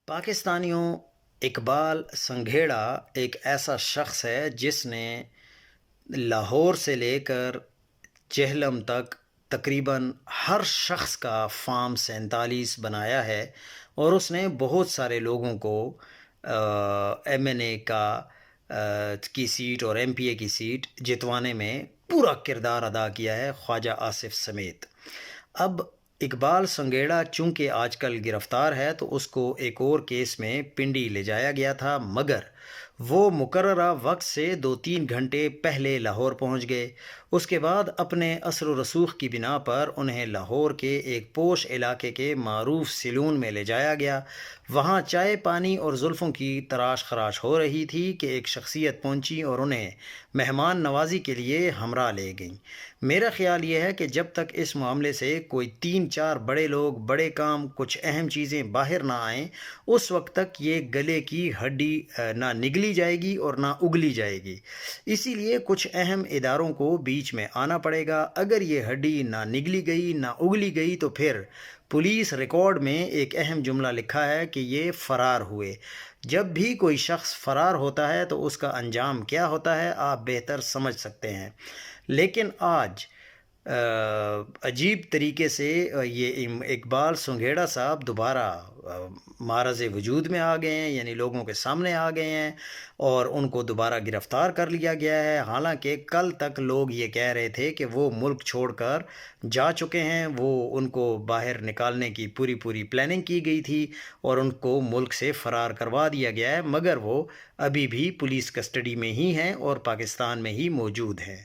پاکستانیوں، اقبال سنگھیڑا ایک ایسا شخص ہے جس نے لاہور سے لے کر جہلم تک تقریباً ہر شخص کا فارم 47 بنایا ہے، اور اس نے بہت سارے لوگوں کو ایم این اے کی سیٹ اور ایم پی اے کی سیٹ جتوانے میں پورا کردار ادا کیا ہے، خواجہ آصف سمیت۔ اب اقبال سنگھیڑا چونکہ آج کل گرفتار ہے تو اس کو ایک اور کیس میں پنڈی لے جایا گیا تھا، مگر وہ مقررہ وقت سے 2-3 گھنٹے پہلے لاہور پہنچ گئے۔ اس کے بعد اپنے اثر و رسوخ کی بنا پر انہیں لاہور کے ایک پوش علاقے کے معروف سیلون میں لے جایا گیا۔ وہاں چائے پانی اور زلفوں کی تراش خراش ہو رہی تھی کہ ایک شخصیت پہنچی اور انہیں مہمان نوازی کے لیے ہمراہ لے گئیں۔ میرا خیال یہ ہے کہ جب تک اس معاملے سے کوئی 3-4 بڑے لوگ، بڑے کام، کچھ اہم چیزیں باہر نہ آئیں، اس وقت تک یہ گلے کی ہڈی نہ نگلی جائے گی اور نہ اگلی جائے گی۔ اسی لیے کچھ اہم اداروں کو بیچ میں آنا پڑے گا۔ اگر یہ ہڈی نہ نگلی گئی، نہ اگلی گئی، تو پھر پولیس ریکارڈ میں ایک اہم جملہ لکھا ہے کہ یہ فرار ہوئے۔ جب بھی کوئی شخص فرار ہوتا ہے تو اس کا انجام کیا ہوتا ہے آپ بہتر سمجھ سکتے ہیں۔ لیکن آج عجیب طریقے سے یہ اقبال سنگھیڑا صاحب دوبارہ معرض وجود میں آ گئے ہیں، یعنی لوگوں کے سامنے آ گئے ہیں، اور ان کو دوبارہ گرفتار کر لیا گیا ہے۔ حالانکہ کل تک لوگ یہ کہہ رہے تھے کہ وہ ملک چھوڑ کر جا چکے ہیں، وہ ان کو باہر نکالنے کی پوری پلاننگ کی گئی تھی اور ان کو ملک سے فرار کروا دیا گیا ہے، مگر وہ ابھی بھی پولیس کسٹڈی میں ہی ہیں اور پاکستان میں ہی موجود ہیں۔